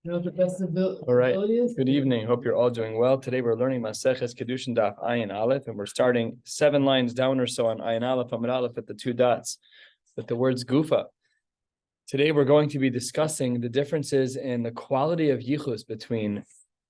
You know what the best All right. ability is? Good evening. Hope you're all doing well. Today we're learning Maseches Kiddushin Daf Ayin Aleph, and we're starting 7 lines down or so on Ayin Aleph, Amud Aleph at the 2 dots with the words Gufa. Today we're going to be discussing the differences in the quality of yichus between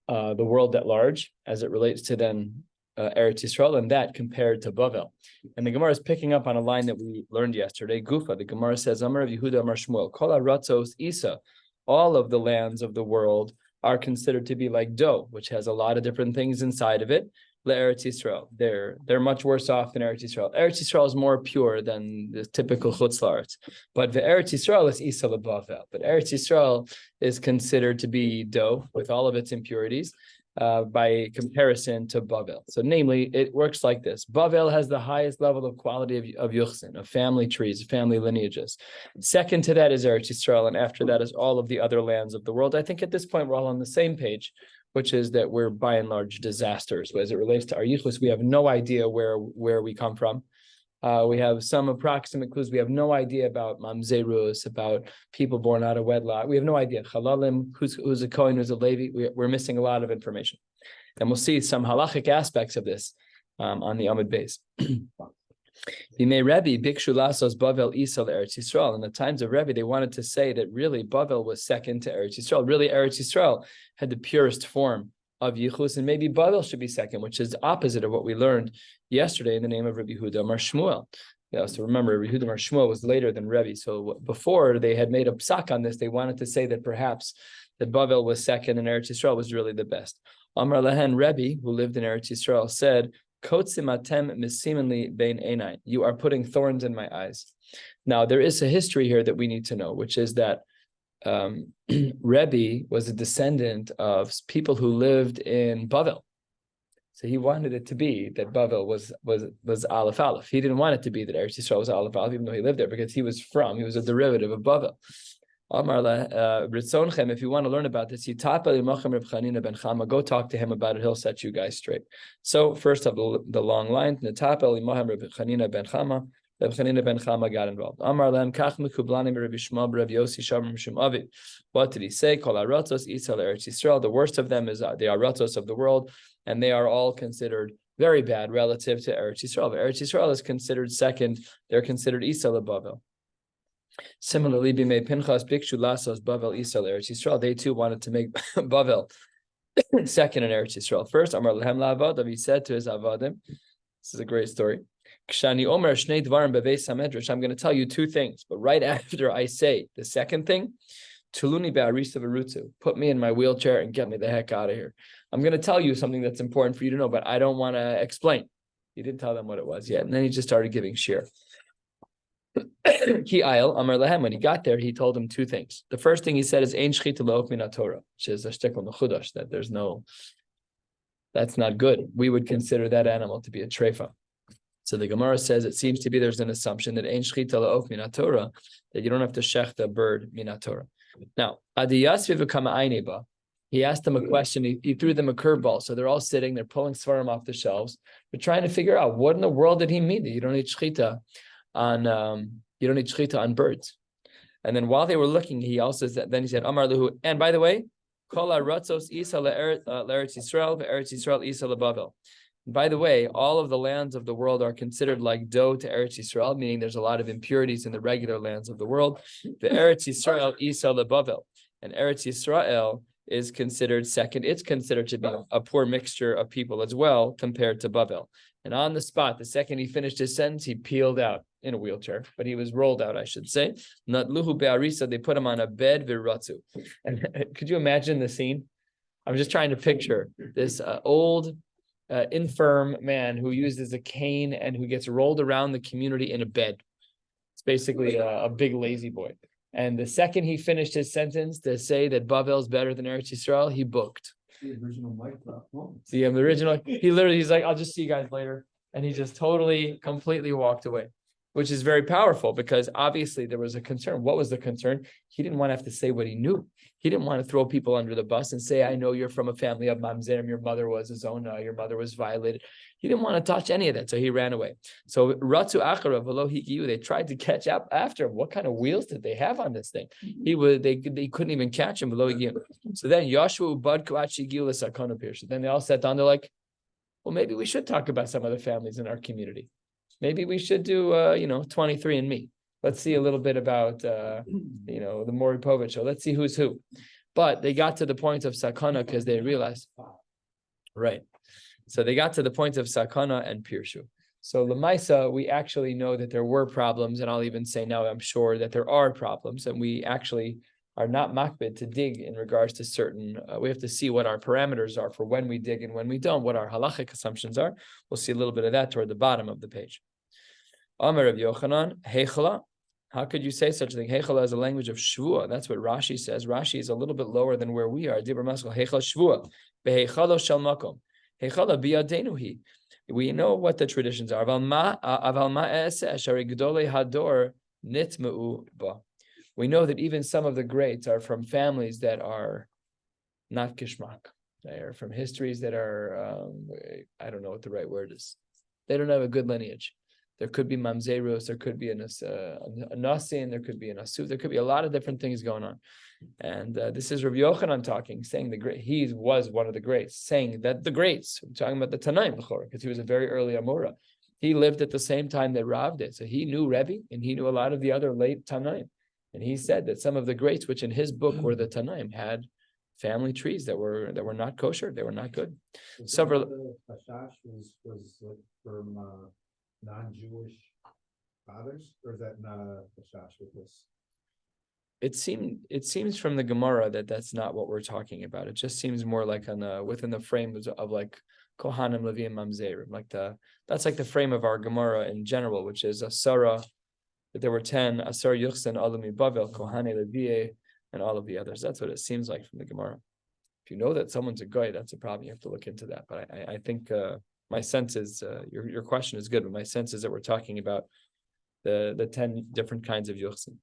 the world at large, as it relates to then Eretz Yisrael, and that compared to Bavel. And the Gemara is picking up on a line that we learned yesterday. Gufa. The Gemara says, Amar of Yehuda Amar Shmuel, Kol Ratzos Isa. All of the lands of the world are considered to be like dough, which has a lot of different things inside of it. Eretz Yisrael, they're much worse off than Eretz Yisrael. Eretz Yisrael is more pure than the typical Chutz La'aretz, but the Eretz Yisrael is Isa L'Bavel. But Eretz Yisrael is considered to be dough with all of its impurities. By comparison to Bavel. So namely, it works like this. Bavel has the highest level of quality of Yuchsin, of family trees, family lineages. Second to that is Eretz Yisrael, and after that is all of the other lands of the world. I think at this point we're all on the same page, which is that we're by and large disasters. As it relates to our Yichus, we have no idea where we come from. We have some approximate clues. We have no idea about mamzerus, about people born out of wedlock. We have no idea. Chalalim, who's a Kohen, who's a Levi. We're missing a lot of information. And we'll see some halachic aspects of this on the Amud Beis. Bimei Rebbe, Bikshu Lasos Bavel Isa Eretz Yisrael. In the times of Rebbe, they wanted to say that really Bavel was second to Eretz Yisrael. Really, Eretz Yisrael had the purest form of Yichus, and maybe Bavel should be second, which is the opposite of what we learned yesterday in the name of Rabbi Yehuda Amar Shmuel. Yeah, so remember, Rabbi Yehuda Amar Shmuel was later than Rebbe. So before they had made a psak on this, they wanted to say that perhaps that Bavel was second and Eretz Yisrael was really the best. Amar Lehen Rebbe, who lived in Eretz Yisrael, said, Kotsimatem misimanli bein einai. You are putting thorns in my eyes. Now, there is a history here that we need to know, which is that Rebbe was a descendant of people who lived in Bavel. So he wanted it to be that Bavel was Aleph Aleph. He didn't want it to be that Eretz Yisrael was Aleph Aleph, even though he lived there, because he was a derivative of Bavel. Amar Ritzonchem, if you want to learn about this, go talk to him about it. He'll set you guys straight. So first of the long line, Reb Chanina ben Chama got involved. Amar Lem Kach Mekublani Rabbi Shmuel Rabbi Yossi Shabram Mishum Avi. What did he say? Kol Aratzos Isa Eretz Yisrael. The worst of them is the Aratzos of the world, and they are all considered very bad relative to Eretz Yisrael. But Eretz Yisrael is considered second. They're considered Isa LeBavel. Similarly, Bimei Pinchas Bikshu Lasos Bavel Isa Eretz Yisrael. They too wanted to make Bavel second in Eretz Yisrael. First, Amar Lehem La'avadim. He said to his avadim. This is a great story. I'm going to tell you two things, but right after I say the second thing, Tuluni be'arisa v'rutzu, put me in my wheelchair and get me the heck out of here. I'm going to tell you something that's important for you to know, but I don't want to explain. He didn't tell them what it was yet, and then he just started giving shiur. When he got there, he told them two things. The first thing he said is Ein shchita lo'ok min Torah, which is a shtickle mechudash, that that's not good. We would consider that animal to be a treifa. So the Gemara says it seems to be there's an assumption that ein shchita la'of min Torah, that you don't have to shech the bird min Torah. Now, adiyasviv kama ayneba, he asked them a question. He threw them a curveball. So they're all sitting, they're pulling svarim off the shelves. They're trying to figure out what in the world did he mean that you don't need shchita on birds. And then while they were looking, he also said, then he said, Amar luhu, and by the way, kol haratzos isa le'eretz Yisrael ve'eretz Yisrael isa leBavel. By the way, all of the lands of the world are considered like dough to Eretz Yisrael, meaning there's a lot of impurities in the regular lands of the world. The Eretz Yisrael Isa leBavel, and Eretz Yisrael is considered second. It's considered to be a poor mixture of people as well compared to Bavel. And on the spot, the second he finished his sentence, he peeled out in a wheelchair, but he was rolled out, I should say. Natluhu be'arisa, they put him on a bed v'ratzu. And could you imagine the scene? I'm just trying to picture this old, infirm man who uses a cane and who gets rolled around the community in a bed. It's basically a big lazy boy. And the second he finished his sentence to say that Bavel is better than Eretz Yisrael, he booked. The original mic drop. The original. He's like, I'll just see you guys later. And he just completely walked away. which is very powerful because obviously there was a concern. What was the concern? He didn't want to have to say what he knew. He didn't want to throw people under the bus and say, I know you're from a family of mamzerim, your mother was a zona, your mother was violated. He didn't want to touch any of that, so he ran away. So Ratzu Achara v'lo higiu, they tried to catch up after him. What kind of wheels did they have on this thing? They couldn't even catch him v'lo higiu. So then Yashua ubad kuach higiu l'sakana pirsha. Then they all sat down, they're like, well, maybe we should talk about some other families in our community. Maybe we should do, 23andMe. Let's see a little bit about, the Maury Povich show. Let's see who's who. But they got to the point of sakana because they realized, right. So they got to the point of sakana and pirshu. So Lamaisa, we actually know that there were problems, and I'll even say now I'm sure that there are problems, and we actually are not makbid to dig in regards to certain, we have to see what our parameters are for when we dig and when we don't, what our halachic assumptions are. We'll see a little bit of that toward the bottom of the page. Amar Rav Yochanan, Heichela. How could you say such a thing? Heichela is a language of shvua. That's what Rashi says. Rashi is a little bit lower than where we are. Dibur Maskal, Heichel shvua. Beheichelo shel makom. Heichela biyadenu hi. We know what the traditions are. Aval ma eseh shari gdolei hador nitmeu ba. We know that even some of the greats are from families that are not kishmak. They are from histories that are, I don't know what the right word is. They don't have a good lineage. There could be mamzerus, there could be a nasin, there could be an asuf, there could be a lot of different things going on. And this is Rabbi Yochanan talking, saying he was one of the greats, saying that the greats, we're talking about the Tanaim, because he was a very early Amora. He lived at the same time that Rav did. So he knew Rebbe, and he knew a lot of the other late Tanaim. And he said that some of the greats, which in his book were the Tanaim, had family trees that were not kosher, they were not good. Several the Hashash was from non-Jewish fathers, or is that not a Hashash with this? It seems from the Gemara that that's not what we're talking about. It just seems more like within the frame of like Kohanim, Leviim, Mamzerim, that's like the frame of our Gemara in general, which is Asara. That there were 10, Asar Yuchsan, Alumi Bavel, Kohane Leviye, and all of the others. That's what it seems like from the Gemara. If you know that someone's a goy, that's a problem. You have to look into that. But I think my sense is, your question is good, but my sense is that we're talking about the 10 different kinds of Yuchsan.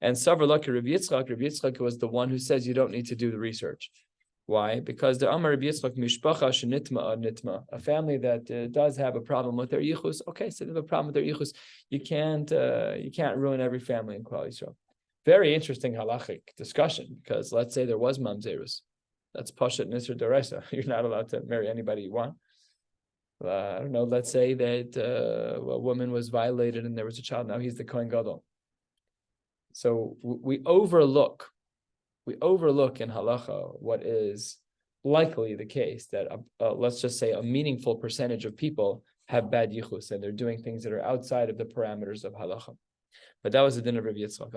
And Savar Laki Rabbi Yitzchak was the one who says you don't need to do the research. Why? Because the Amar Rabbi Yitzchak mishpacha shenitma nitma, a family that does have a problem with their yichus. Okay, so they have a problem with their yichus. You can't ruin every family in Klal Yisrael. Very interesting halachic discussion, because let's say there was mamzerus. That's pashat nisr deresa. You're not allowed to marry anybody you want. I don't know. Let's say that a woman was violated and there was a child. Now he's the Kohen Gadol. So we overlook in halacha what is likely the case, that let's just say a meaningful percentage of people have bad yichus and they're doing things that are outside of the parameters of halacha. But that was the din of Rabbi Yitzchak.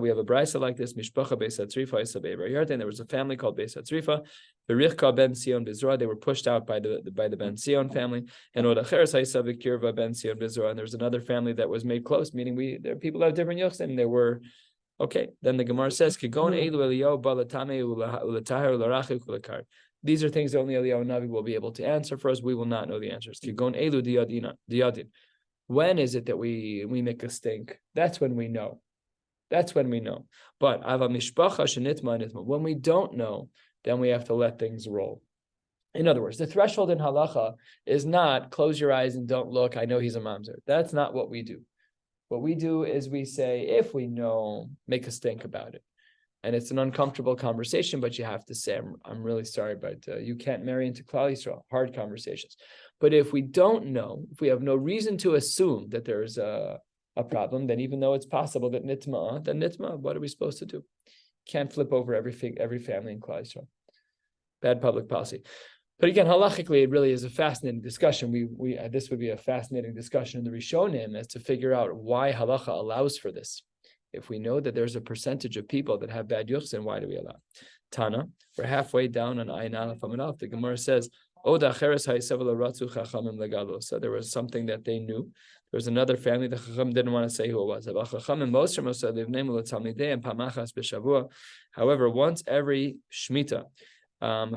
We have a brisa like this, Mishpacha Beis HaTzrifa Isabeir Yarden. There was a family called Beis HaTzrifa, Berichka Ben Sion Bizra. They were pushed out by the Ben Sion family. And Odacheres Haisav Kirva Ben Sion Bizra. And there was another family that was made close, meaning there are people that have different yuchs, and they were okay. Then the Gemara says, Kigon Eilu Eliyahu Balatame Ulataher Larachik Ulakar. These are things that only Eliyahu Navi will be able to answer for us. We will not know the answers. Kigon Eilu Diyadin. When is it that we make a stink? That's when we know. But when we don't know, then we have to let things roll. In other words, the threshold in halacha is not close your eyes and don't look. I know he's a mamzer. That's not what we do. What we do is we say, if we know, make a stink about it. And it's an uncomfortable conversation, but you have to say, I'm really sorry, but you can't marry into Klal Yisrael. Hard conversations. But if we don't know, if we have no reason to assume that there's a problem, then even though it's possible that nitma, what are we supposed to do? Can't flip over every family in Klal Yisrael. Bad public policy. But again, halachically, it really is a fascinating discussion. This would be a fascinating discussion in the Rishonim as to figure out why halacha allows for this. If we know that there's a percentage of people that have bad yuchsin, why do we allow? Tana, we're halfway down on Ayin Aleph Amud Aleph. The Gemara says, so there was something that they knew. There was another family that Chacham didn't want to say who it was. However, once every Shemitah,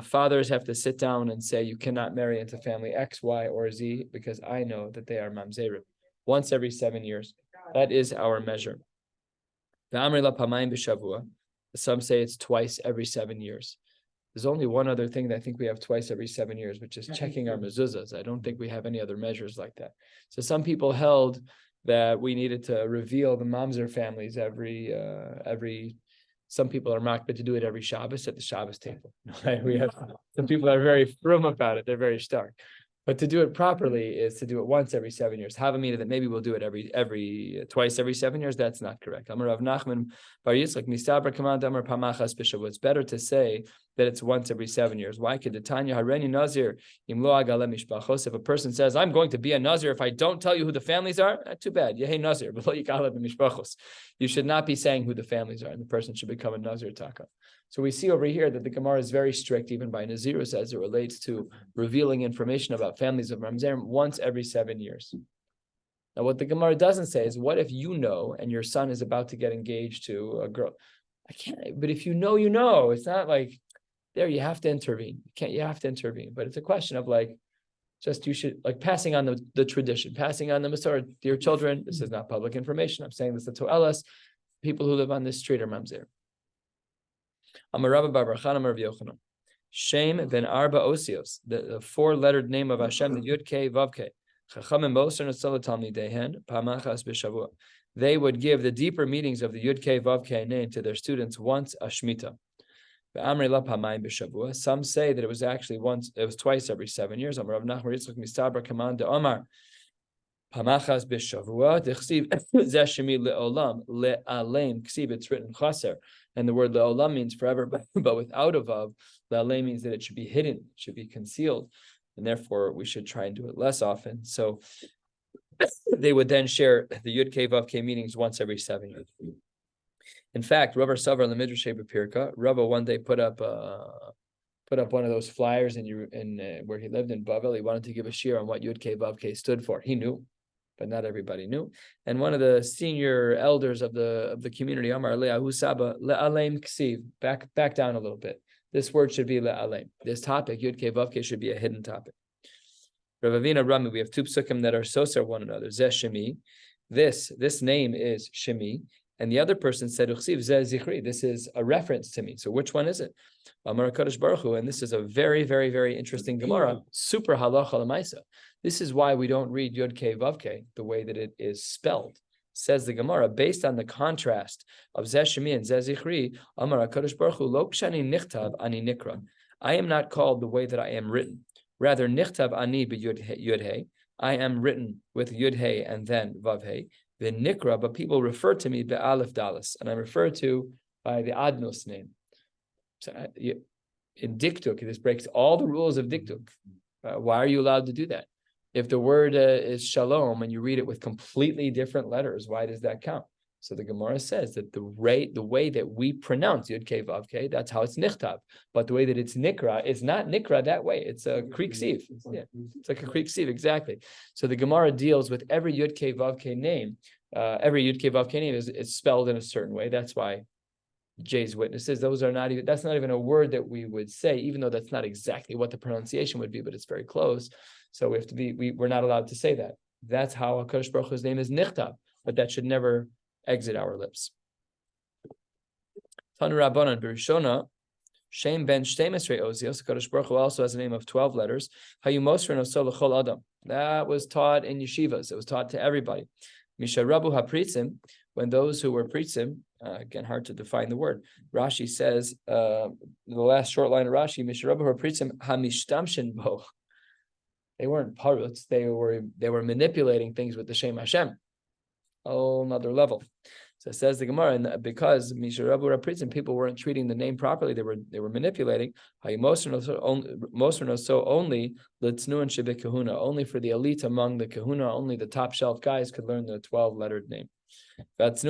fathers have to sit down and say, you cannot marry into family X, Y, or Z, because I know that they are mamzerim. once every 7 years. That is our measure. Some say it's twice every 7 years. There's only one other thing that I think we have twice every 7 years, which is checking our mezuzahs. I don't think we have any other measures like that. So some people held that we needed to reveal the mamzer families every. Some people are makbid to do it every Shabbos at the Shabbos table. Right? We have some people are very frum about it. They're very stark. But to do it properly is to do it once every 7 years. Have a meaning that maybe we'll do it twice every 7 years. That's not correct. Amar Rav Nachman bar Yitzchak mistaber kamad amar pamachas b'shavua. It's better to say that it's once every 7 years. Why? Kedetanya hareni nazir im lo agale mishpachos. If a person says, "I'm going to be a nazir if I don't tell you who the families are," too bad. Yehei nazir v'lo yigale b'mishpachos. You should not be saying who the families are, and the person should become a nazir taka. So we see over here that the Gemara is very strict, even by Nazirus, as it relates to revealing information about families of Mamzerim once every 7 years. Now, what the Gemara doesn't say is, what if you know and your son is about to get engaged to a girl? I can't, but if you know, you know. It's not like there you have to intervene. You have to intervene. But it's a question of you should passing on the tradition, passing on the Masorah to your children. This is not public information. I'm saying this to Toelas. People who live on this street are Mamzer. Amar Rabba bar Bar Chana Amar Rav Yochanan. Shem ben Arba Osios, the four-lettered name of Hashem, the Yud Kei Vav Kei. Chachamim Moser Netzal Talmideihen Pamachas b'Shavua. They would give the deeper meanings of the Yud Kei Vav Kei name to their students once a Shemitah. Amri la Pamayim b'Shavua. Some say that it was actually twice every 7 years. Amar Rav Nachman Yitzchak Mistaber Kaman de Omar. Pamachas b'Shavua. Dechsiv Zeh Shemi le'olam le'alem. Ksiv, it's written chaser. And the word le'olam means forever, but without a vav, le'alem means that it should be hidden, it should be concealed, and therefore we should try and do it less often. So they would then share the Yud Kei Vav Kei meanings once every 7 years. In fact, Rabbi Savar in the Midrash B'Pirka, Rabbi one day put up one of those flyers in where he lived in Bavel. He wanted to give a shiur on what Yud Kei Vav Kei stood for. He knew, but not everybody knew. And one of the senior elders of the community, Amar Le'ahu Saba, Le'alem Ksiv, back down a little bit. This word should be Le'alem. This topic, Yud Kei Vav Kei, should be a hidden topic. Rav Avina Rami, we have two psukim that are soser one another. Zeh Shemi. This name is Shemi. And the other person said, Uchsiv Zeh Zichri. This is a reference to me. So which one is it? Amar HaKadosh Baruch Hu. And this is a very, very, very interesting Gemara. Super halacha l'maisa. This is why we don't read Yud Kei Vav Kei the way that it is spelled. Says the Gemara, based on the contrast of Zeh Shemi and Zeh Zichri, Amar HaKadosh Baruch Hu, Lo kshani nichtav ani nikra. I am not called the way that I am written. Rather, nichtav ani b'yud hey. I am written with yud hey and then vav hey. The nikra, but people refer to me be'alef dalas, and I'm referred to by the adnos name. So in diktuk, this breaks all the rules of diktuk. Why are you allowed to do that? If the word is shalom and you read it with completely different letters, why does that count? So the Gemara says that the way that we pronounce Yud Kei Vav Kei, that's how it's nichtav. But the way that it's nikra is not nikra that way. It's a Greek sieve. Yeah, it's like a Greek sieve, exactly. So the Gemara deals with every Yud Kei Vav Kei name. Every Yud Kei Vav Kei name is spelled in a certain way. That's why Jay's witnesses, that's not even a word that we would say, even though that's not exactly what the pronunciation would be, but it's very close. So we're not allowed to say that. That's how HaKadosh Baruch Hu's name is nichtav, but that should never exit our lips. Tanu Rabbanan Berishona, Shem ben Shteimesrei Ozios. HaKadosh Baruch Hu also has a name of 12 letters. Hayu Mosren Oso L'chol Adam. That was taught in yeshivas. It was taught to everybody. Misha Rabu HaPritzim, when those who were pritzim, again, hard to define the word. Rashi says, the last short line of Rashi, Misha Rabu HaPritzim HaMishtamshin Bo. They weren't paruts. They were manipulating things with the Shem Hashem. Whole another level. So it says the Gemara, and because Misharabu Rapritzim, people weren't treating the name properly, they were manipulating. So only Litznun Shebek Kahuna, only for the elite among the Kahuna, only the top shelf guys could learn the 12-lettered name. And the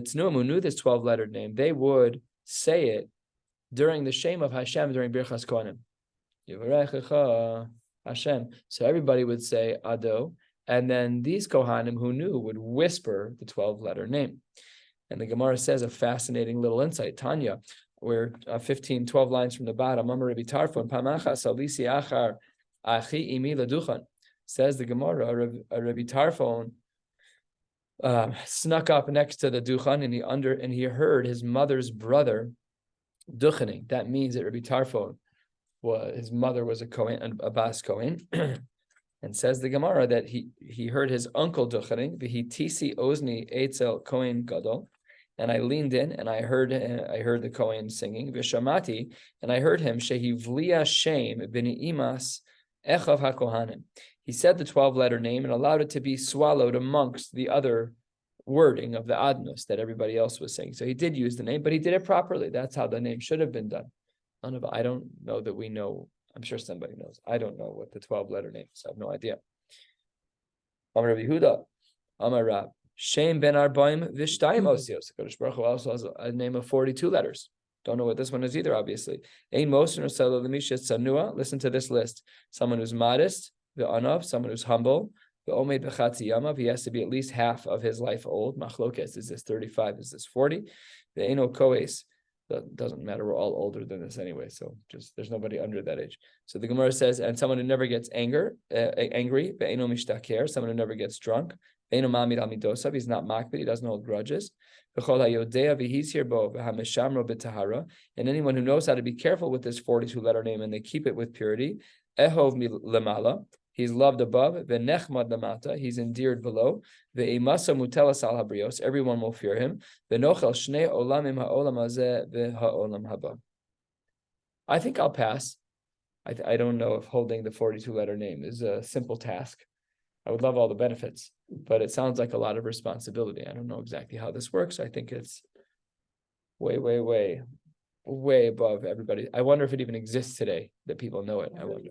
Tznuim who knew this 12-lettered name, they would say it during the Shem of Hashem during Birchas Kohanim. Yivarechecha Hashem. So everybody would say Ado, and then these Kohanim who knew would whisper the 12-letter name. And the Gemara says a fascinating little insight. Tanya, we're 12 lines from the bottom. Amar Rabbi Tarfon, Pamachas Alisi Achar Achi imi laduchan. Says the Gemara, Rabbi Tarfon snuck up next to the duchan and he heard his mother's brother duchening. That means that Rabbi Tarfon, his mother was a Kohen, a Bas Kohen. And says the Gemara that he heard his uncle duchening, v'hitisi ozni etzel Kohen gadol, and I leaned in and I heard the Kohen singing, v'shamati, and I heard him shehivliya shem b'ni'imas echav hakohanim. He said the 12-letter name and allowed it to be swallowed amongst the other wording of the adnos that everybody else was saying. So he did use the name, but he did it properly. That's how the name should have been done. I don't know that we know. I'm sure somebody knows. I don't know what the 12-letter name is. I have no idea. Amar Rabbi Yehuda, Amar Rab, Shem ben Arbaim v'shtayim osios. Kodesh Baruch Hu also has a name of 42 letters. Don't know what this one is either, obviously. Ein mosin or selo l'mishes tzanua. Listen to this list. Someone who's modest, v'anav, someone who's humble, v'omed b'chatzi yamav. He has to be at least half of his life old. Machlokes, is this 35? Is this 40? V'eino koes. That doesn't matter. We're all older than this anyway. So just there's nobody under that age. So the Gemara says, and someone who never gets angry, ve'eino mishtaker, someone who never gets drunk, ve'eino mamid al midosav, he's not makbid, he doesn't hold grudges. V'chol hayodea v'hizhir bo v'hameshamro b'tahara, and anyone who knows how to be careful with this 42-letter name and they keep it with purity. Ehov lemala, he's loved above. V'nechmad lamata, he's endeared below. Ve'imasa mutelas al habrios, everyone will fear him. V'nochel shnei olamim ha'olam hazeh v'ha'olam haba. I think I'll pass. I don't know if holding the 42-letter name is a simple task. I would love all the benefits, but it sounds like a lot of responsibility. I don't know exactly how this works. I think it's way, way, way, way above everybody. I wonder if it even exists today that people know it. I wonder.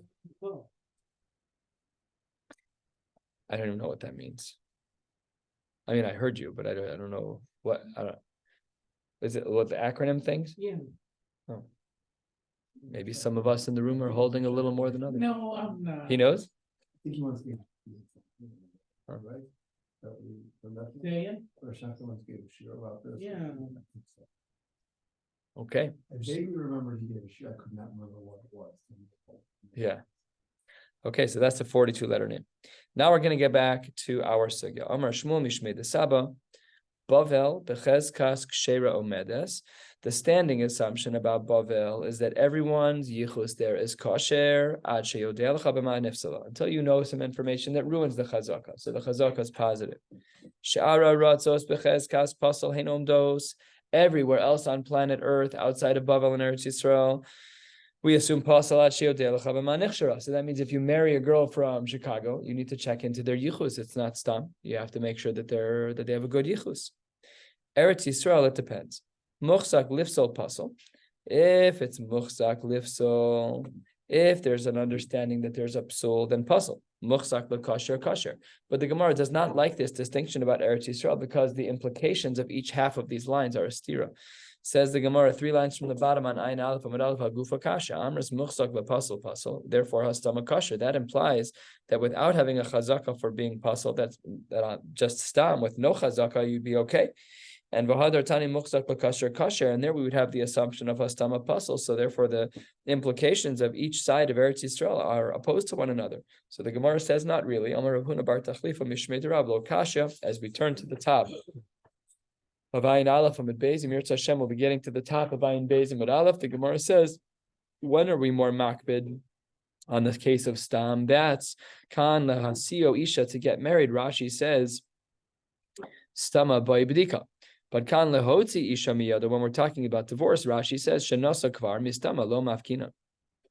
I don't even know what that means. I mean, I heard you, but I don't know what. Is it what the acronym things? Yeah. Oh. Maybe some of us in the room are holding a little more than others. No, I'm not. He knows? I think he wants to get. Huh. Right? Dan? Or Shaka wants to give a shiur about this. Yeah. Okay. I vaguely remember he gave a shiur. I could not remember what it was. Yeah. Okay, so that's the 42-letter name. Now we're going to get back to our sugya. Amar Shmuel Mishmei de Saba, Bavel bechezkas kshera omedes. The standing assumption about Bavel is that everyone's yichus there is kosher ad sheyodei lecha b'ma nifsala, until you know some information that ruins the chazaka. So the chazaka is positive. She'ara ratzos bechezkas pasal hein omdos. Everywhere else on planet Earth, outside of Bavel and Eretz Yisrael, we assume pasal ad sheyodei lecha b'ma nichshara. So that means if you marry a girl from Chicago, you need to check into their yichus. It's not stam. You have to make sure that they have a good yichus. Eretz Yisrael, it depends. Muchzak lifsol pasal. If it's muchzak lifsol, if there's an understanding that there's a psul, then pasal. Muchzak lekasher kasher. But the Gemara does not like this distinction about Eretz Yisrael because the implications of each half of these lines are a stira. Says the Gemara 3 lines from the bottom on Ayin Aleph Amud Aleph Hagufa Kasha Amras Muchzak Pasal Pasal. Therefore Hastama Kasha. That implies that without having a chazaka for being pasal, that's just stam with no chazaka, you'd be okay. And Vahadar Tani Muchzak Kasher Kasher, and there we would have the assumption of Hastama Pasal. So therefore the implications of each side of Eretz Yisrael are opposed to one another. So the Gemara says not really. Amar Rav Huna bar Tachlifa Mishmei Derab Lo Kasha. As we turn to the top of Ayin Aleph Amud Beis, Mirz Hashem will be getting to the top of Ayin Beis Amud Aleph. The Gemara says, when are we more makbid on the case of stam? That's kan lahasio isha, to get married. Rashi says stama ba'ibdika. But kan lehotzi isha miyada, when we're talking about divorce, Rashi says shenasa kvar mistama lo mafkina.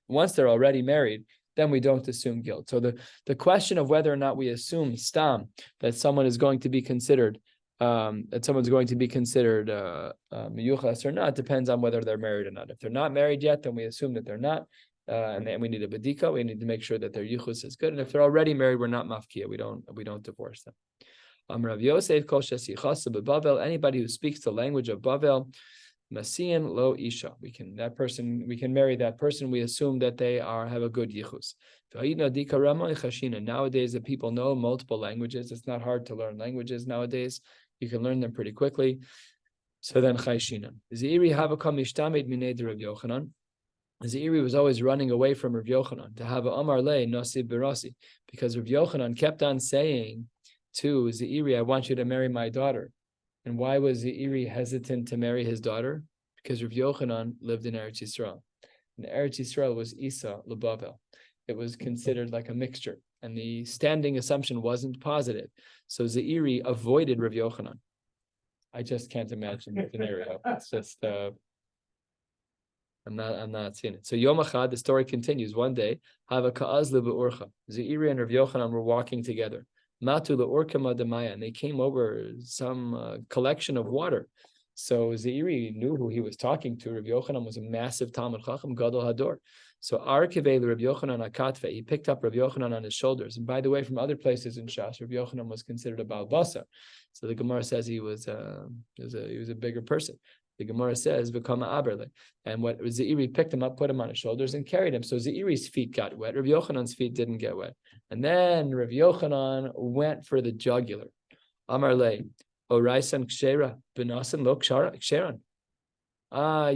Once they're already married, then we don't assume guilt. So the question of whether or not we assume stam, that someone is going to be considered miyuchas or not, depends on whether they're married or not. If they're not married yet, then we assume that they're not, and then we need a bedika. We need to make sure that their yichus is good. And if they're already married, we're not mafkia. We don't divorce them. Rav Yosef kol shesichasa beBavel. Anybody who speaks the language of Bavel, masian lo isha. We can marry that person. We assume that they have a good yichus. Nowadays, that people know multiple languages. It's not hard to learn languages nowadays. You can learn them pretty quickly. So then chayshina. Ziri havakam ishtamed minei Rav Yochanan. Zeiri was always running away from Rav Yochanan to have a Amar Le Nasi Birasi, because Rav Yochanan kept on saying to Zeiri, I want you to marry my daughter. And why was Zeiri hesitant to marry his daughter? Because Rav Yochanan lived in Eretz Yisrael. And Eretz Yisrael was Isa Lebavel. It was considered like a mixture. And the standing assumption wasn't positive. So Zeiri avoided Rav Yochanan. I just can't imagine the scenario. It's just I'm not seeing it. So Yom Echad, the story continues. One day, Hava Ka'az Lebe'urcha. Zeiri and Rav Yochanan were walking together. Matu le'urka madamaya, and they came over some collection of water. So Zeiri knew who he was talking to. Rav Yochanan was a massive Talmud Chacham, Gadol Hador. So Arkevei Rav Yochanan Akatve, he picked up Rav Yochanan on his shoulders. And by the way, from other places in Shas, Rav Yochanan was considered a Baal Basar. So the Gemara says he was a bigger person. The Gemara says, "V'kama aberle," and what Zeiri picked him up, put him on his shoulders, and carried him. So Zeiri's feet got wet. Rav Yochanan's feet didn't get wet. And then Rav Yochanan went for the jugular. Amar le, Oraisan kshera, benasan lo ksheran.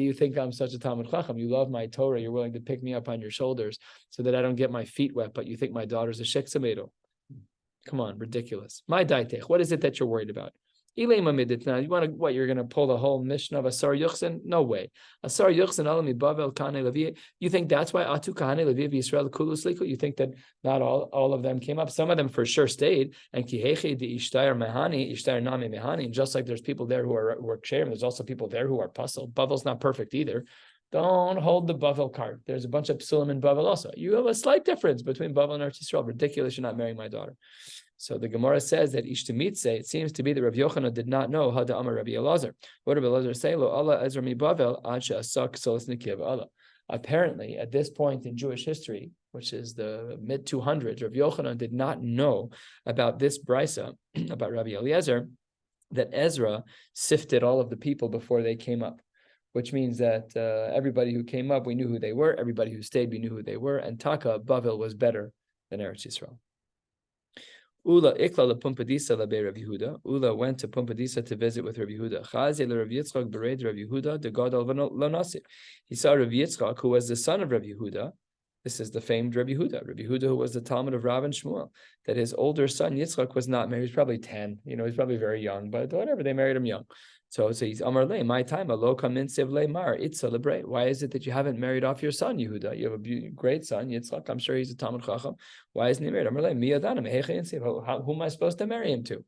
You think I'm such a Talmud Chacham? You love my Torah. You're willing to pick me up on your shoulders so that I don't get my feet wet. But you think my daughter's a sheksamedo? Come on, ridiculous. My daitech. What is it that you're worried about? You want to what? You're going to pull the whole mission of Asar Yuchsin? No way. Asar Yuchsin alami Bavel Kane Levi. You think that's why Atu Kane Levi Yisrael Kulus Liku? You think that not all of them came up? Some of them for sure stayed. And Kihechi the Ishtair Mehani, Ishtair Nami Mehani. And just like there's people there who are ksherim, there's also people there who are puzzled. Bavel's not perfect either. Don't hold the Bavel card. There's a bunch of psulim in Bavel also. You have a slight difference between Bavel and Eretz Yisrael. Ridiculous, you're not marrying my daughter. So the Gemara says that Ishtamitze, it seems to be that Rav Yochanan did not know how to Amar Rabbi Elazar. What did Rabbi Elazar say? Lo Allah Ezra mi Bavel Ansha Asak Solis Nikiv Allah. Apparently, at this point in Jewish history, which is the mid-200s, Rav Yochanan did not know about this brisa, about Rabbi Eliezer, that Ezra sifted all of the people before they came up, which means that everybody who came up, we knew who they were. Everybody who stayed, we knew who they were. And Taka, Bavel was better than Eretz Yisrael. Ula ikla Pumpadisa la Rav Yehuda. Ula went to Pumpadisa to visit with Rav Yehuda. Chazi le Rav Yitzchak bereid Rav Yehuda de Gadol lo nasi. He saw Rav Yitzchak, who was the son of Rav Yehuda. This is the famed Rav Yehuda. Rav Yehuda, who was the Talmud of Rav and Shmuel. That his older son Yitzchak was not married. He was probably 10. He's probably very young, but whatever. They married him young. So he's Amar le, my time, alo kamin sev le mar, it's celebrate. Why is it that you haven't married off your son, Yehuda? You have a great son, Yitzchak. I'm sure he's a Talmud Chacham. Why isn't he married? Amar le, mi yadana mehecha yinsev. Who am I supposed to marry him to?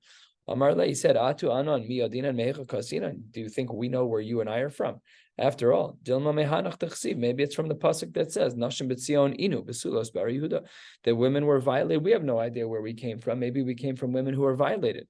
Amar le, he said, atu anon mi yadina mehecha kasina. Do you think we know where you and I are from? After all, Dilma mehanach tachsiv. Maybe it's from the pasuk that says, Nashim b'tzion inu b'sulos bar Yehuda. That women were violated. We have no idea where we came from. Maybe we came from women who were violated.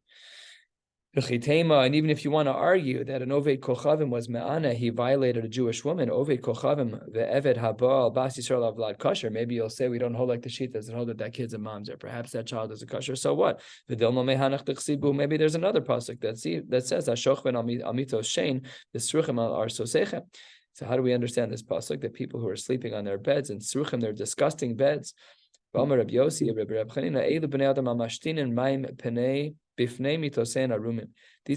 And even if you want to argue that an Oved Kochavim was Me'ana, he violated a Jewish woman, Oved Kochavim, the Eved Habal, Bas Yisrael Avlad Kosher, maybe you'll say we don't hold like the sheet doesn't hold that kid's a mom's, or perhaps that child is a kosher, so what? Maybe there's another pasuk that says, Ashochven Amitos Shein, the Sruchim are Sosechem. So how do we understand this pasuk? That people who are sleeping on their beds, and Sruchim, they're disgusting beds. These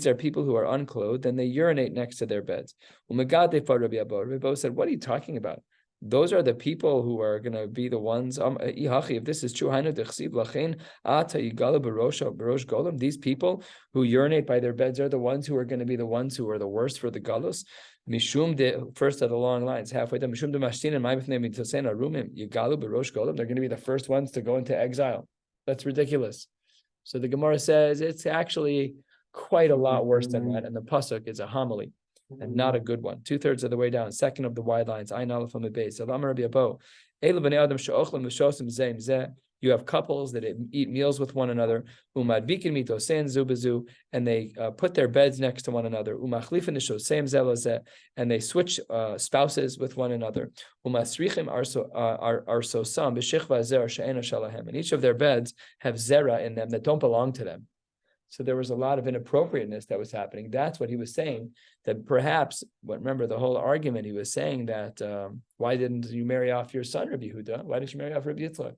are people who are unclothed and they urinate next to their beds. Rabbi said, what are you talking about? Those are the people who are going to be the ones. If this is true, these people who urinate by their beds are the ones who are going to be the ones who are the worst for the galus. First of the long lines, halfway down. They're going to be the first ones to go into exile. That's ridiculous. So the Gemara says it's actually quite a lot worse than that, and the pasuk is a homily and not a good one. 2/3 of the way down, second of the wide lines. You have couples that eat meals with one another, and they put their beds next to one another, and they switch spouses with one another. And each of their beds have zera in them that don't belong to them. So there was a lot of inappropriateness that was happening. That's what he was saying, that perhaps, remember the whole argument, he was saying that, why didn't you marry off your son, Rabbi Yehuda? Why didn't you marry off Rabbi Yitzchak?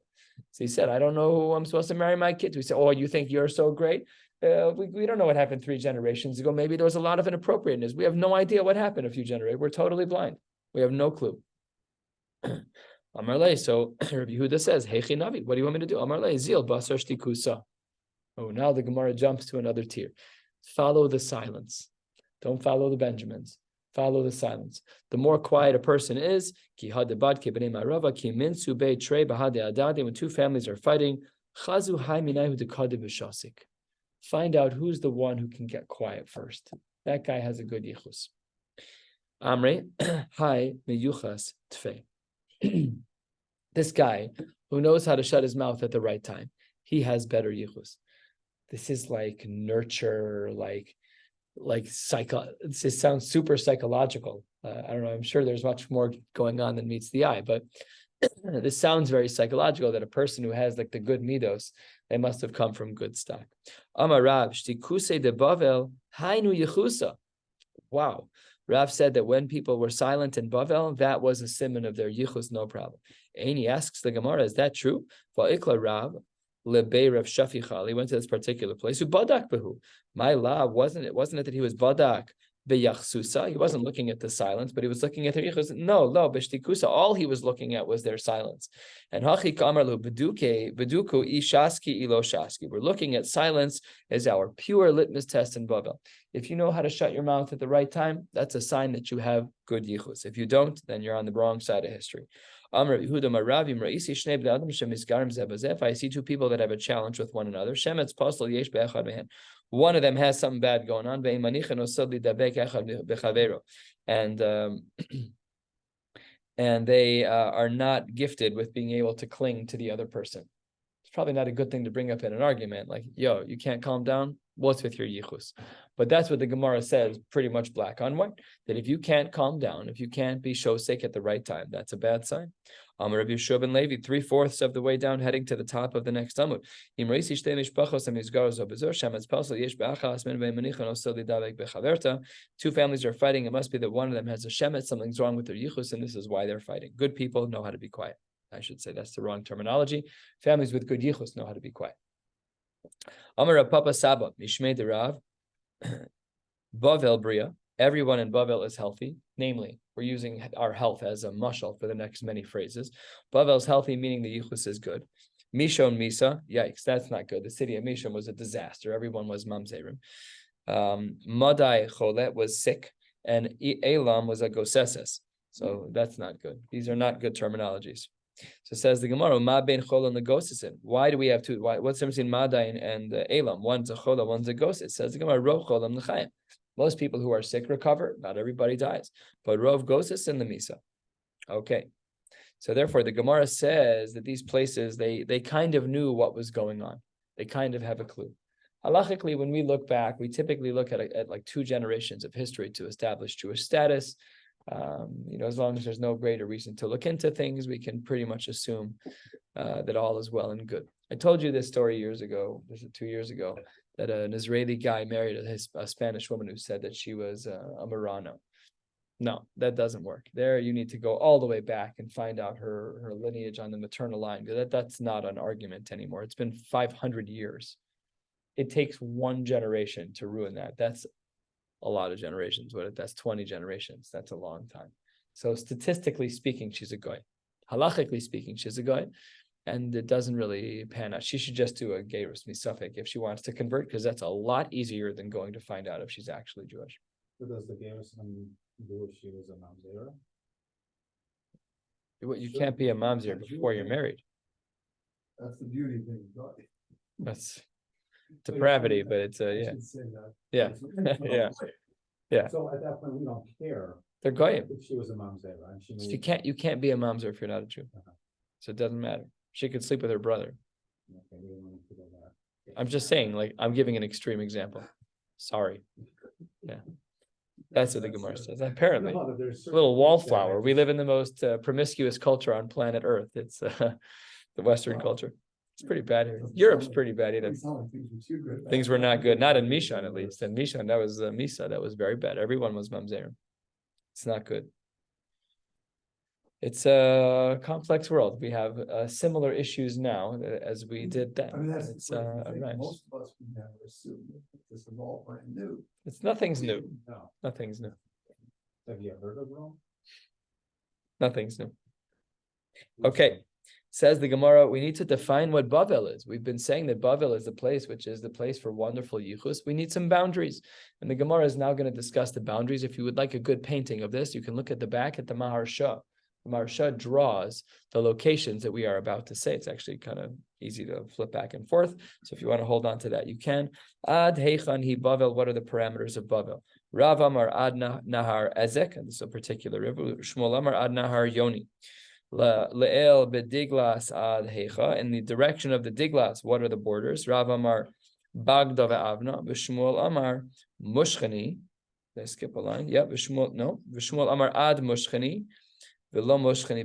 So he said, I don't know who I'm supposed to marry my kids. We said, oh, you think you're so great? We don't know what happened 3 generations ago. Maybe there was a lot of inappropriateness. We have no idea what happened a few generations. We're totally blind. We have no clue. Amarle, so Rabbi Yehuda says, Heichi Navi, what do you want me to do? Amarle, Zil, Basar Shtikusa. Oh, now the Gemara jumps to another tier. Follow the silence. Don't follow the Benjamins. Follow the silence. The more quiet a person is, when two families are fighting, find out who's the one who can get quiet first. That guy has a good yichus. Amre, hi meyuchas tfei. This guy who knows how to shut his mouth at the right time, he has better yichus. This is like nurture, like psycho. This sounds super psychological. I don't know. I'm sure there's much more going on than meets the eye, but this sounds very psychological. That a person who has like the good midos, they must have come from good stock. Amar Rav shtikuse de Bavel hainu yichusa. Wow. Rav said that when people were silent in Bavel, that was a siman of their yichus, no problem. And he asks the Gemara, is that true? Va'ikla Rav lebei Rav Shafichal. He went to this particular place. Who badak behu? My law wasn't it that he was badak beyachsusa. He wasn't looking at the silence, but he was looking at their yichus. No, b'shtikusa. All he was looking at was their silence. And hachi kamarlu beduku ishaski ilo shaski. We're looking at silence as our pure litmus test in Babel. If you know how to shut your mouth at the right time, that's a sign that you have good yichus. If you don't, then you're on the wrong side of history. If I see two people that have a challenge with one another, one of them has something bad going on, and they are not gifted with being able to cling to the other person. It's probably not a good thing to bring up in an argument, like, yo, you can't calm down? What's with your yichus? But that's what the Gemara says, pretty much black on white, that if you can't calm down, if you can't be shosek at the right time, that's a bad sign. Amar Rabbi Yeshua ben Levi, 3/4 of the way down, heading to the top of the next Amud. Two families are fighting. It must be that one of them has a shemet, something's wrong with their yichus, and this is why they're fighting. Good people know how to be quiet. I should say that's the wrong terminology. Families with good yichus know how to be quiet. Amar Rav Papa Saba, Mishmei de Rav, Bavel Bria. Everyone in Bavel is healthy. Namely, we're using our health as a mashal for the next many phrases. Bavel's healthy, meaning the yichus is good. Mishon Misa, yikes, that's not good. The city of Mishon was a disaster. Everyone was mamzerim. Madai Cholet was sick, and Elam was a goseses. So that's not good. These are not good terminologies. So says the Gemara, Ma ben chol and the gosesin. Why do we have two? What's the difference between Madai and Elam? One's a chola, one's a goset. Says the Gemara, Rov cholam l'chaim. Most people who are sick recover. Not everybody dies. But Rov goses in the Misa. Okay. So therefore, the Gemara says that these places, they kind of knew what was going on. They kind of have a clue. Halachically, when we look back, we typically look at like 2 generations of history to establish Jewish status. As long as there's no greater reason to look into things, we can pretty much assume that all is well and good. I told you this story years ago, 2 years ago, that an Israeli guy married a Spanish woman who said that she was a Marano. No, that doesn't work. There, you need to go all the way back and find out her lineage on the maternal line. That's not an argument anymore. It's been 500 years. It takes 1 generation to ruin that. That's a lot of generations. That's 20 generations. That's a long time. So statistically speaking, she's a goy. Halachically speaking, she's a goy. And it doesn't really pan out. She should just do a gerus misafek if she wants to convert, because that's a lot easier than going to find out if she's actually Jewish. So does the gerus do if she was a mamzera? You can't be a mamzer before you're married. That's the beauty thing. That's depravity, but it's yeah. So at that point, we don't care. They're goyim. If she was a mamzera, and she You can't be a mamzer if you're not a Jew. So it doesn't matter. She could sleep with her brother. Okay, we don't want to go there. I'm just saying, like, I'm giving an extreme example. Sorry. Yeah. That's what the Gemara says. Apparently, little wallflower. We live in the most promiscuous culture on planet Earth. It's the Western culture. It's pretty bad here. Europe's pretty bad either. Things were not good. Not in Mishon, at least. In Mishon, that was Misa. That was very bad. Everyone was mamzerim. It's not good. It's a complex world. We have similar issues now as we did then. I mean, that's it's nice. Most of us would never assume that this is all brand new. Nothing's new. No. Nothing's new. Have you heard of Rome? Nothing's new. Okay, says the Gemara, we need to define what Bavel is. We've been saying that Bavel is the place which is the place for wonderful yichus. We need some boundaries. And the Gemara is now going to discuss the boundaries. If you would like a good painting of this, you can look at the back at the Maharsha. The Maharsha draws the locations that we are about to say. It's actually kind of easy to flip back and forth. So if you want to hold on to that, you can. Ad Heichan hi Bavel, what are the parameters of Bavel? Rav Amar Ad Nahar Ezek, and this is a particular river. Shmuel Amar Ad Nahar Yoni. Le'el bediglas ad heicha, in the direction of the diglas, what are the borders? Rav Amar Bagda ve'avna, v'Shmuel Amar Mushchani. Did I skip a line? Yeah, v'Shmuel Amar ad Mushchani, v'lo Mushchani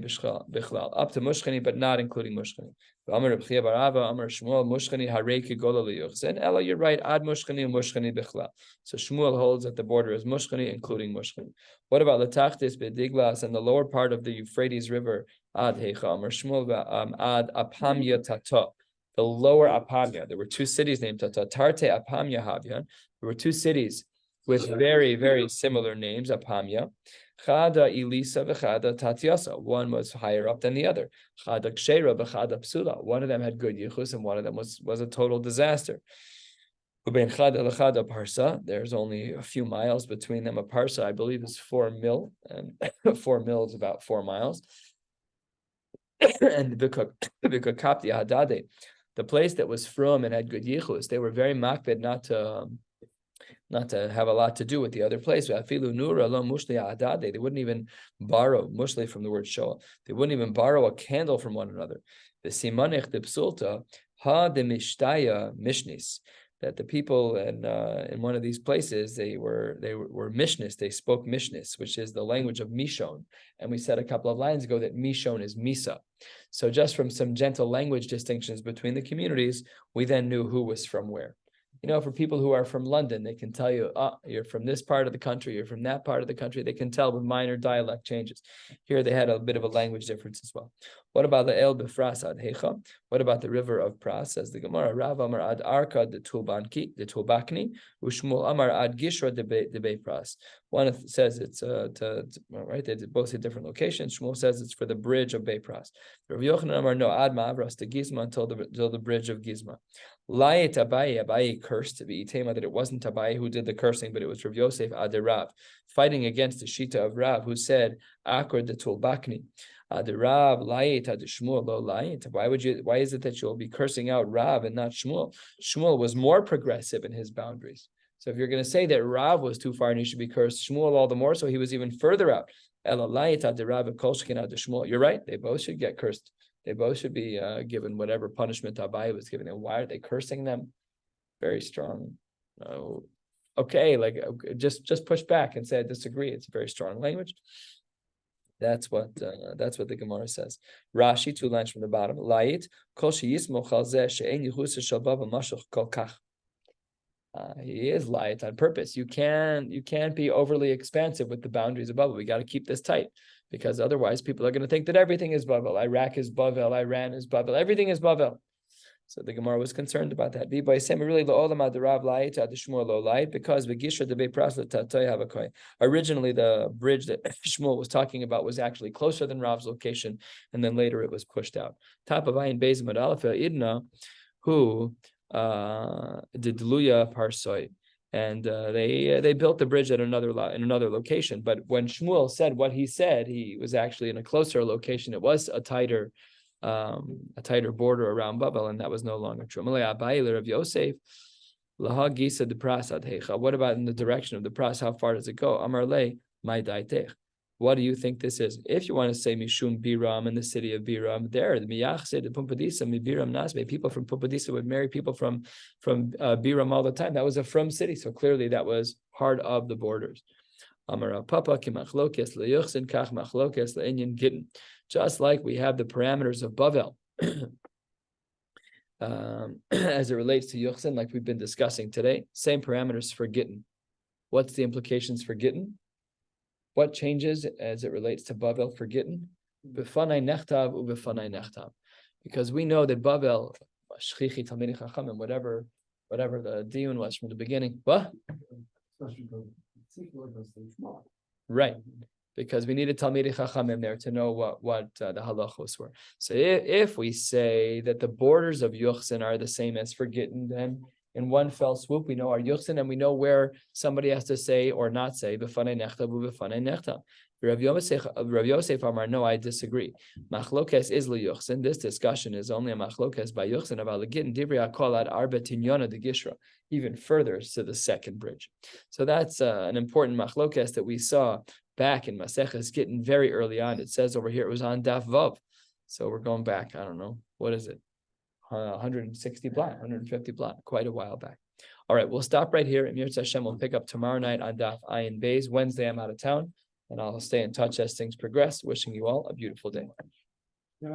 bichlal. Up to Mushchani, but not including Mushchani. Amar Reb Chia bar Ava, Amar Shmuel Mushchani harei kigola liyuchzen. Ella, you're right. Ad Mushchani and Mushchani bichlal. So Shmuel holds that the border is Mushchani, including Mushchani. What about Latachtis bediglas and the lower part of the Euphrates River? Ad Heicha, Amar Shmuel ad Apamya Tata. The lower Apamya. There were two cities named Tata. Tarte Apamya Havyan. There were two cities with very, very similar names. Apamya. Chada Elisa v'Chada Tatyasa. One was higher up than the other. Chada Kshera v'Chada Psula. One of them had good yichus and one of them was a total disaster. Ubein Chada l'Chada Parsa. There's only a few miles between them. A parsa, I believe, is 4 mil, and 4 mil is about 4 miles. And Kapti Hadade, the place that was from and had good yichus, they were very makbid not to have a lot to do with the other place. They wouldn't even borrow mushli from the word shoah. They wouldn't even borrow a candle from one another. The simanech de psulta ha de mishtaya mishnis. That the people in one of these places, they were Mishnis, they spoke Mishnis, which is the language of Mishon. And we said a couple of lines ago that Mishon is Misa. So just from some gentle language distinctions between the communities, we then knew who was from where. You know, for people who are from London, they can tell you, you're from this part of the country, you're from that part of the country. They can tell with minor dialect changes. Here they had a bit of a language difference as well. What about the El Befras ad Hecha? What about the river of Pras? Says the Gemara, Rav Amar ad Arka de Tulbakni, Ushmul Amar ad Gishra de Pras. One says it's right. They both say different locations. Shmuel says it's for the bridge of Bepras. Rav Yochanan Amar no ad Ma'avras to Gizma until the bridge of Gizma. Layet Abaye cursed to be Itema that it wasn't Abaye who did the cursing, but it was Rav Yosef Adirav, fighting against the Shita of Rav, who said Akar de Tulbakni. Adirav Layet ad Shmuel lo Layet. Why is it that you'll be cursing out Rav and not Shmuel? Shmuel was more progressive in his boundaries. So if you're going to say that Rav was too far and he should be cursed, Shmuel all the more, so he was even further out. You're right. They both should get cursed. They both should be given whatever punishment Abaye was giving them. Why are they cursing them? Very strong. Okay, just push back and say I disagree. It's a very strong language. That's what the Gemara says. Rashi, 2 lines from the bottom. Layit kol sheyismoch al zeh she'ein yichusa shel bava mashuch kol kach. He is light on purpose. You can't be overly expansive with the boundaries of Babel. We got to keep this tight, because otherwise people are going to think that everything is Babel. Iraq is Babel. Iran is Babel. Everything is Babel. So the Gemara was concerned about that. Because originally the bridge that Shmuel was talking about was actually closer than Rav's location, and then later it was pushed out. Top of Ayin Beis Amud Aleph Idna, who did Luya Parsoi, and they built the bridge at another location. But when Shmuel said what he said, he was actually in a closer location. It was a tighter border around Babel, and that was no longer true. What about in the direction of the Pras? How far does it go? Amarle, my daitech. What do you think this is? If you want to say Mishum Biram in the city of Biram, there the Miyachse, the Pumpadisa, Biram Nasbe, people from Pumpadisa would marry people from Biram all the time. That was a from city, so clearly that was part of the borders. Amar Papa Kimachlokes Leyuchsin Kach Machlokes Leinyan Gittin. Just like we have the parameters of Bavel as it relates to Yuchsin, like we've been discussing today, same parameters for Gittin. What's the implications for Gittin? What changes as it relates to Bavel for Gittin? B'fanai nechtav u'b'fanai nechtav. Because we know that Bavel, shchichi talmidei chachamim, whatever the diyun was from the beginning. What? Right. because we needed Talmidei Chachamim there to know what the halachos were. So if we say that the borders of Yuchsin are the same as for Gittin, then in one fell swoop, we know our Yuchsin, and we know where somebody has to say or not say, B'fanei nechta, b'fanei nechta. Rabbi Yosef Amar, no, I disagree. Machlokes is liyuchsin. This discussion is only a machlokes by Yuchsin about Gittin Dibri Akol ad Arba Tinyona de Gishra, even further to the second bridge. So that's an important machlokes that we saw back in Maseches Gittin very early on. It says over here it was on Daf Vav. So we're going back, I don't know, what is it? 160 blot, 150 blot, quite a while back. All right, we'll stop right here. Emir Hashem will pick up tomorrow night on Daf Ayin Beis. Wednesday, I'm out of town, and I'll stay in touch as things progress. Wishing you all a beautiful day.